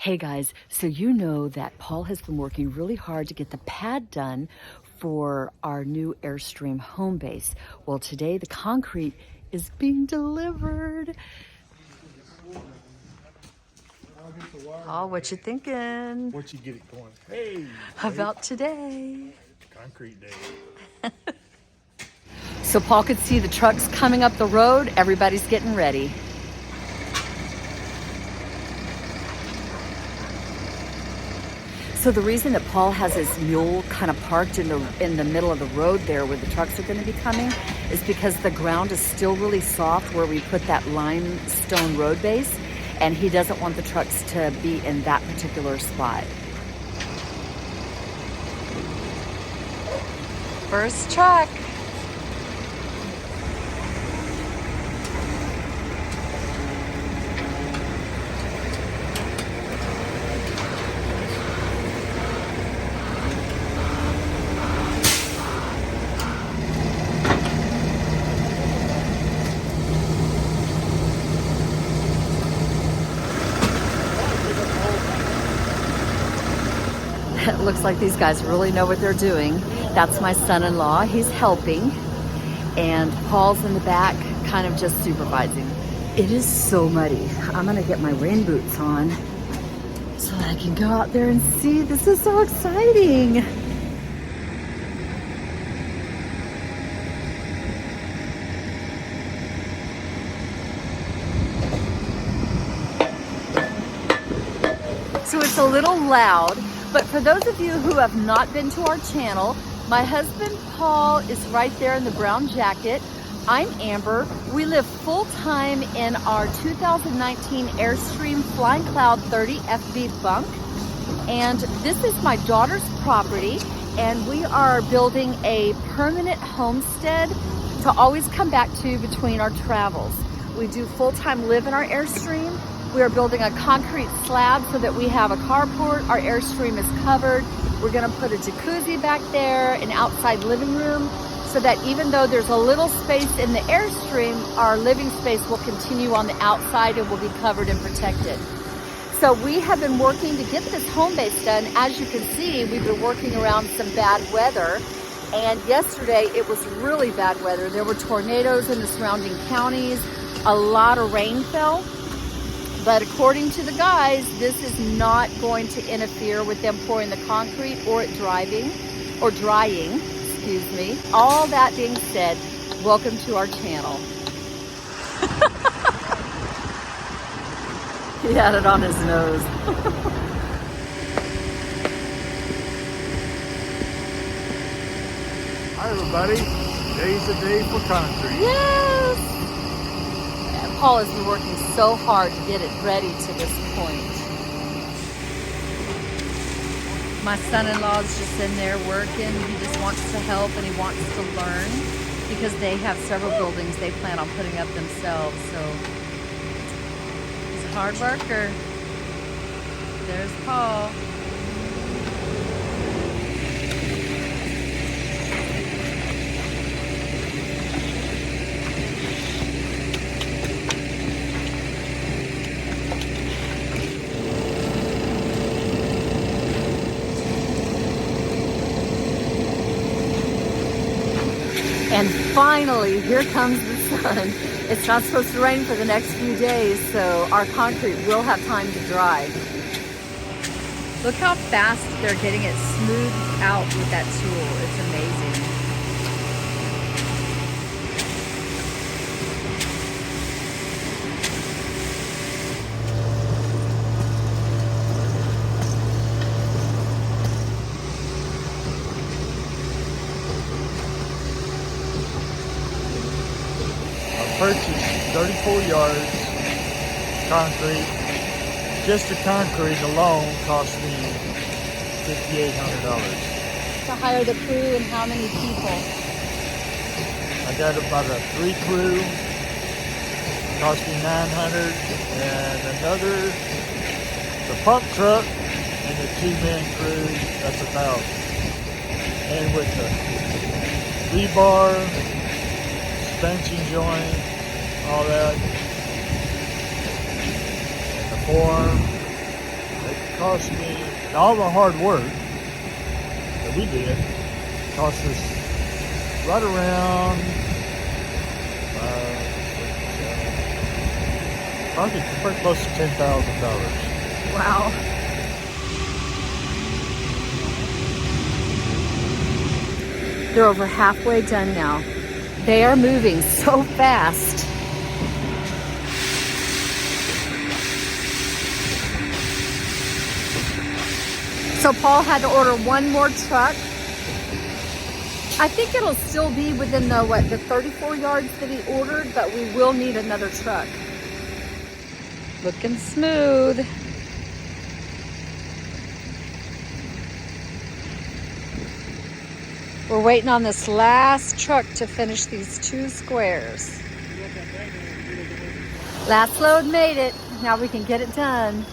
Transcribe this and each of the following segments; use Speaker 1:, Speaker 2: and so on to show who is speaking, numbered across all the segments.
Speaker 1: Hey guys, so you know that Paul has been working really hard to get the pad done for our new Airstream home base. Well, today the concrete is being delivered. Paul, what you thinking?
Speaker 2: Once you get it going, hey,
Speaker 1: About today?
Speaker 2: concrete day.
Speaker 1: So Paul could see the trucks coming up the road. Everybody's getting ready. So the reason that Paul has his mule kind of parked in the middle of the road there where the trucks are going to be coming is because the ground is still really soft where we put that limestone road base, and he doesn't want the trucks to be in that particular spot. First truck. It looks like these guys really know what they're doing. That's my son-in-law. He's helping. And Paul's in the back, kind of just supervising. It is so muddy. I'm gonna get my rain boots on so that I can go out there and see. This is so exciting. So it's a little loud. But for those of you who have not been to our channel, my husband Paul is right there in the brown jacket. I'm Amber. We live full-time in our 2019 Airstream Flying Cloud 30 FV bunk. And this is my daughter's property, and we are building a permanent homestead to always come back to between our travels. We do full-time live in our Airstream. We are building a concrete slab so that we have a carport. Our Airstream is covered. We're gonna put a jacuzzi back there, an outside living room, so that even though there's a little space in the Airstream, our living space will continue on the outside and will be covered and protected. So we have been working to get this home base done. As you can see, we've been working around some bad weather. And yesterday it was really bad weather. There were tornadoes in the surrounding counties. A lot of rain fell. But according to the guys, this is not going to interfere with them pouring the concrete or it drying, excuse me. All that being said, welcome to our channel. He had it on his nose.
Speaker 2: Hi everybody, today's the day for concrete.
Speaker 1: Yes! Paul has been working so hard to get it ready to this point. My son-in-law is just in there working. He just wants to help and he wants to learn because they have several buildings they plan on putting up themselves. So he's a hard worker. There's Paul. And finally, here comes the sun. It's not supposed to rain for the next few days, so our concrete will have time to dry. Look how fast they're getting it smoothed out with that tool. It's amazing.
Speaker 2: Purchased 34 yards concrete. Just the concrete alone cost me $5,800.
Speaker 1: To hire the crew and how many people?
Speaker 2: I got about a 3 crew, cost me $900, and another, the pump truck and the 2-man crew, that's $1,000. And with the rebar, suspension joint, all that, and the form, they cost me, and all the hard work that we did, cost us right around, probably pretty close to $10,000.
Speaker 1: Wow. They're over halfway done now. They are moving so fast. So Paul had to order one more truck. I think it'll still be within the 34 yards that he ordered, but we will need another truck. Looking smooth. We're waiting on this last truck to finish these 2 squares. Last load made it. Now we can get it done.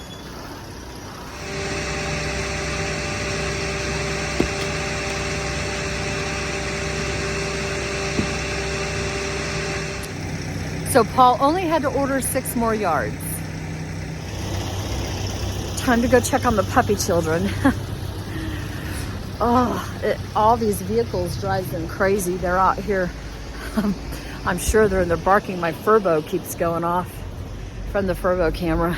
Speaker 1: So Paul only had to order 6 more yards. Time to go check on the puppy children. All these vehicles drive them crazy. They're out here. I'm sure they're barking. My Furbo keeps going off from the Furbo camera.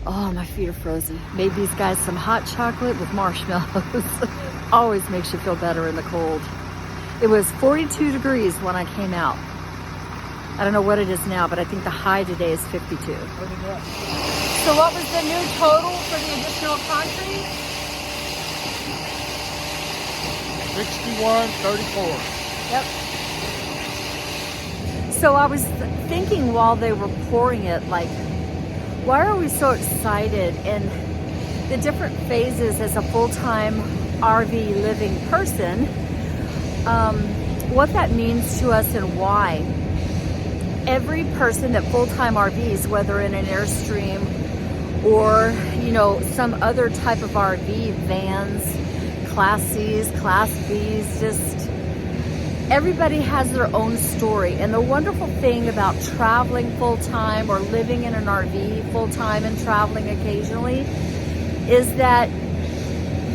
Speaker 1: Oh, my feet are frozen. Made these guys some hot chocolate with marshmallows. Always makes you feel better in the cold. It was 42 degrees when I came out. I don't know what it is now, but I think the high today is 52. So what was the new total for the additional concrete?
Speaker 2: $61.34.
Speaker 1: Yep. So I was thinking while they were pouring it, like, why are we so excited? And the different phases as a full-time RV living person, what that means to us and why. Every person that full-time RVs, whether in an Airstream or, you know, some other type of RV, vans, Class C's, Class B's, just everybody has their own story. And the wonderful thing about traveling full-time or living in an RV full-time and traveling occasionally is that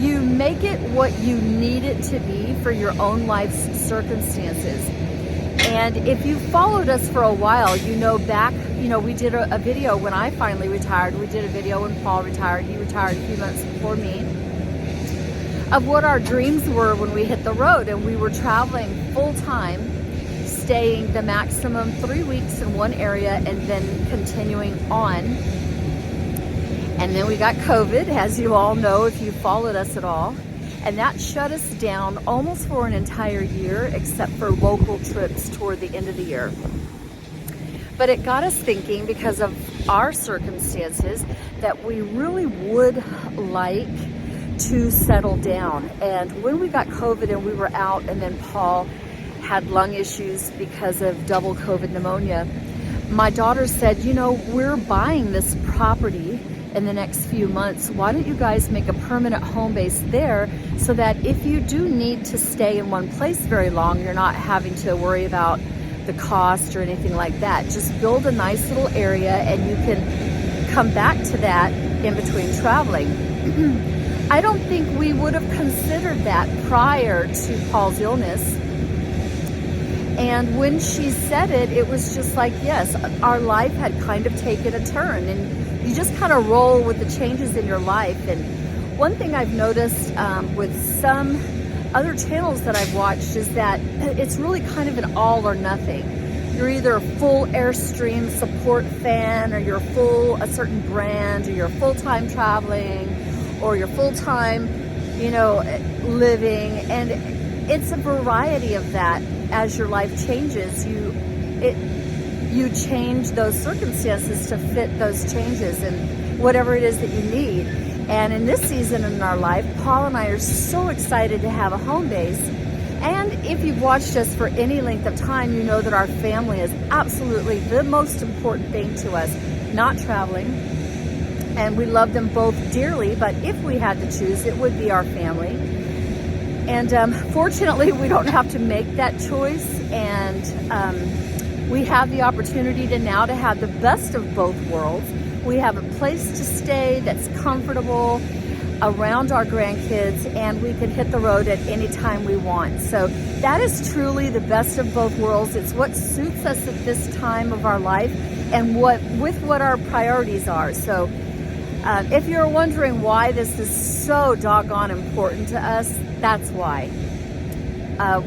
Speaker 1: you make it what you need it to be for your own life's circumstances. And if you followed us for a while, you know back, you know, we did a video when I finally retired. We did a video when Paul retired. He retired a few months before me, of what our dreams were when we hit the road. And we were traveling full time, staying the maximum 3 weeks in one area and then continuing on. And then we got COVID, as you all know, if you followed us at all. And that shut us down almost for an entire year, except for local trips toward the end of the year. But it got us thinking, because of our circumstances, that we really would like to settle down. And when we got COVID and we were out, and then Paul had lung issues because of double COVID pneumonia, my daughter said, you know, we're buying this property in the next few months. Why don't you guys make a permanent home base there, so that if you do need to stay in one place very long, you're not having to worry about the cost or anything like that. Just build a nice little area and you can come back to that in between traveling. I don't think we would have considered that prior to Paul's illness. And when she said it, it was just like, yes, our life had kind of taken a turn, and you just kind of roll with the changes in your life. And one thing I've noticed with some other channels that I've watched is that it's really kind of an all or nothing. You're either a full Airstream support fan, or you're full a certain brand, or you're full-time traveling, or you're full-time, you know, living. And it's a variety of that. As your life changes, you change those circumstances to fit those changes and whatever it is that you need. And in this season in our life, Paul and I are so excited to have a home base. And if you've watched us for any length of time, you know that our family is absolutely the most important thing to us, not traveling. And we love them both dearly, but if we had to choose, it would be our family. And fortunately, we don't have to make that choice. And we have the opportunity to have the best of both worlds. We have a place to stay that's comfortable around our grandkids, and we can hit the road at any time we want. So that is truly the best of both worlds. It's what suits us at this time of our life and what our priorities are. So if you're wondering why this is so doggone important to us, that's why.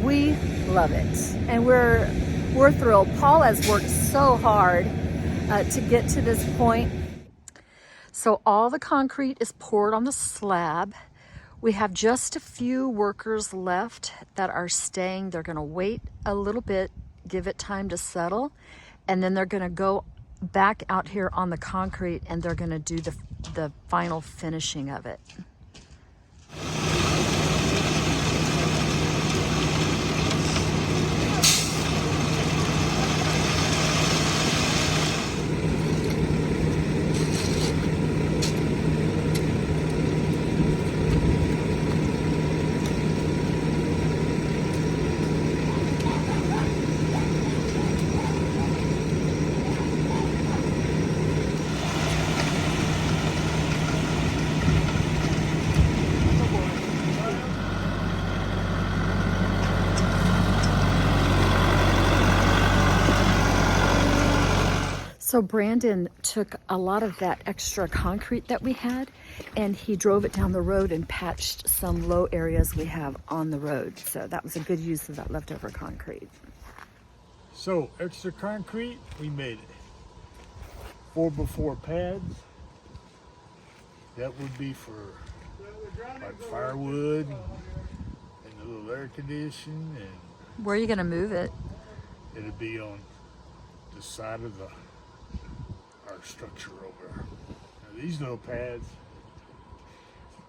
Speaker 1: We love it, and we're thrilled. Paul has worked so hard to get to this point. So all the concrete is poured on the slab. We have just a few workers left that are staying. They're gonna wait a little bit, give it time to settle, and then they're gonna go back out here on the concrete and they're gonna do the final finishing of it. So Brandon took a lot of that extra concrete that we had and he drove it down the road and patched some low areas we have on the road. So that was a good use of that leftover concrete.
Speaker 2: So extra concrete, we made 4x4 pads. That would be for like firewood and a little air conditioning, and
Speaker 1: Where are you gonna move it?
Speaker 2: it'd be on the side of our structure over there. Now, these little pads,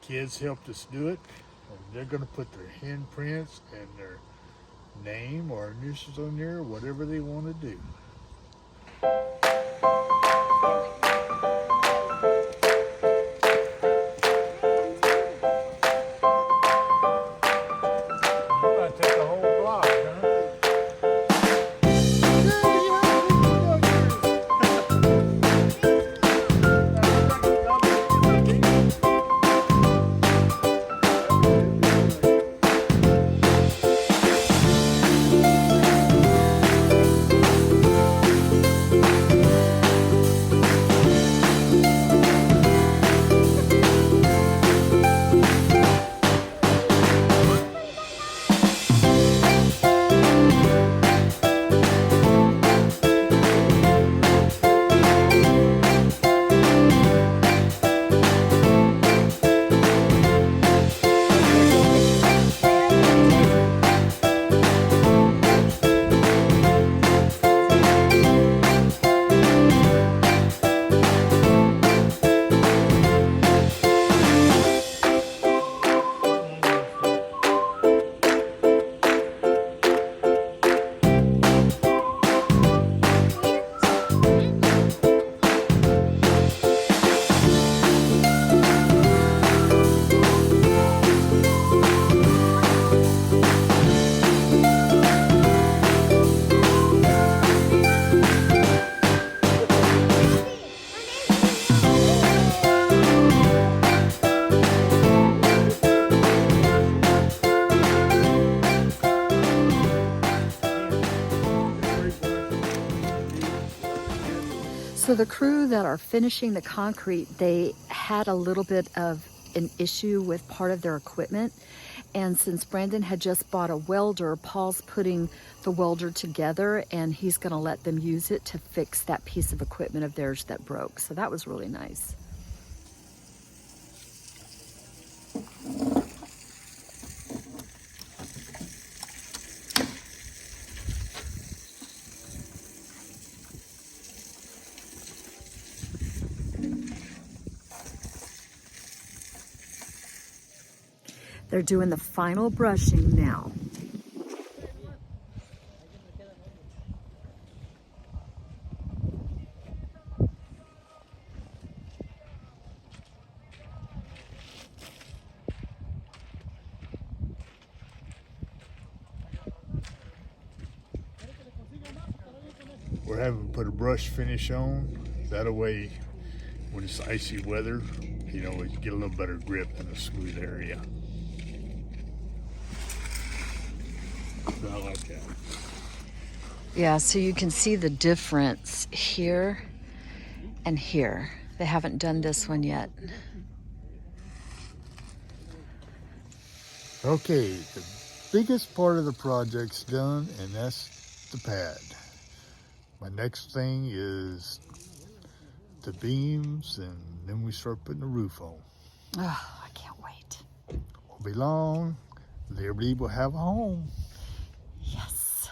Speaker 2: kids helped us do it, and they're going to put their handprints and their name or initials on there, whatever they want to do. You might take the whole block, huh?
Speaker 1: So the crew that are finishing the concrete, they had a little bit of an issue with part of their equipment. And since Brandon had just bought a welder, Paul's putting the welder together and he's gonna let them use it to fix that piece of equipment of theirs that broke. So that was really nice. They're doing the final brushing now.
Speaker 2: We're having to put a brush finish on. That way when it's icy weather, you know, you get a little better grip in a smooth area. So I like that.
Speaker 1: Yeah, so you can see the difference here and here. They haven't done this one yet.
Speaker 2: Okay, the biggest part of the project's done, and that's the pad. My next thing is the beams, and then we start putting the roof on.
Speaker 1: Oh, I can't wait.
Speaker 2: Won't be long. Liberty will have a home.
Speaker 1: Yes.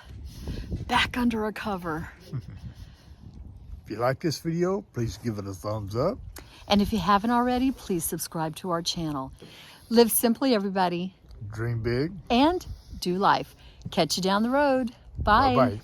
Speaker 1: Back under a cover.
Speaker 2: If you like this video, please give it a thumbs up.
Speaker 1: And if you haven't already, please subscribe to our channel. Live simply, everybody.
Speaker 2: Dream big.
Speaker 1: And do life. Catch you down the road. Bye.
Speaker 2: Bye-bye.